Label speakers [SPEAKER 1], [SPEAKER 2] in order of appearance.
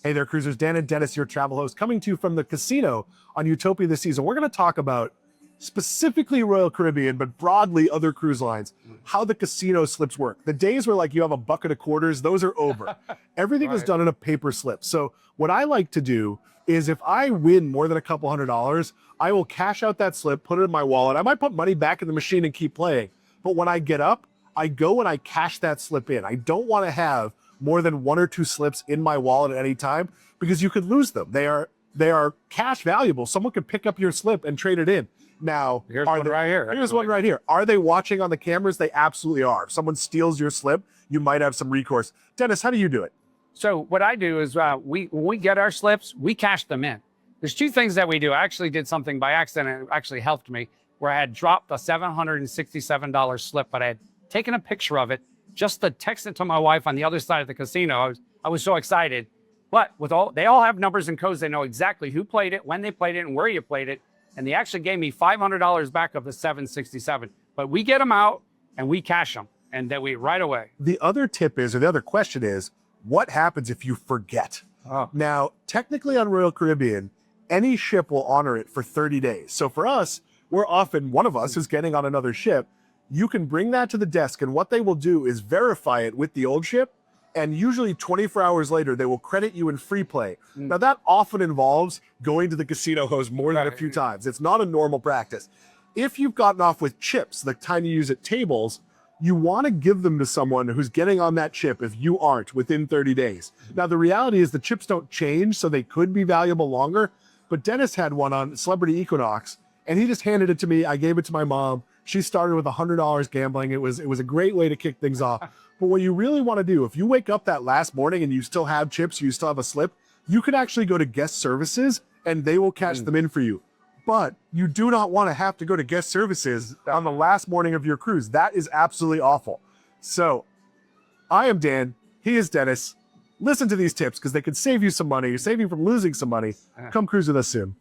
[SPEAKER 1] Hey there, cruisers. Dan and Dennis, your travel host, coming to you from the casino on Utopia this season. We're going to talk about specifically Royal Caribbean, but broadly other cruise lines, how the casino slips work. The days where like you have a bucket of quarters, those are over. Everything is done in a paper slip. So what I like to do is if I win more than a couple $100s, I will cash out that slip, put it in my wallet. I might put money back in the machine and keep playing. But when I get up, I go and I cash that slip in. I don't want to have more than 1 or 2 slips in my wallet at any time because you could lose them. They are cash valuable. Someone could pick up your slip and trade it in. Now,
[SPEAKER 2] here's one right here.
[SPEAKER 1] Here's one right here. Are they watching on the cameras? They absolutely are. If someone steals your slip, you might have some recourse. Dennis, how do you do it?
[SPEAKER 2] So what I do is when we get our slips, we cash them in. There's 2 things that we do. I actually did something by accident. It actually helped me where I had dropped a $767 slip, but I had taken a picture of it just to text it to my wife on the other side of the casino. I was so excited. But they all have numbers and codes. They know exactly who played it, when they played it, and where you played it. And they actually gave me $500 back of the $767. But we get them out and we cash them, and then we right away.
[SPEAKER 1] The other tip is, or the other question is, what happens if you forget? Now, technically on Royal Caribbean, any ship will honor it for 30 days. So for us, we're often one of us is getting on another ship. You can bring that to the desk, and what they will do is verify it with the old ship, and usually 24 hours later, they will credit you in free play. Now, that often involves going to the casino host more than a few times. It's not a normal practice. If you've gotten off with chips, the kind you use at tables, you want to give them to someone who's getting on that ship if you aren't within 30 days. Now, the reality is the chips don't change, so they could be valuable longer, but Dennis had one on Celebrity Equinox, and he just handed it to me. I gave it to my mom. She started with $100 gambling. It was a great way to kick things off. But what you really want to do, if you wake up that last morning and you still have chips, you still have a slip, you can actually go to guest services and they will cash them in for you. But you do not want to have to go to guest services on the last morning of your cruise. That is absolutely awful. So I am Dan. He is Dennis. Listen to these tips because they could save you some money, save you from losing some money. Come cruise with us soon.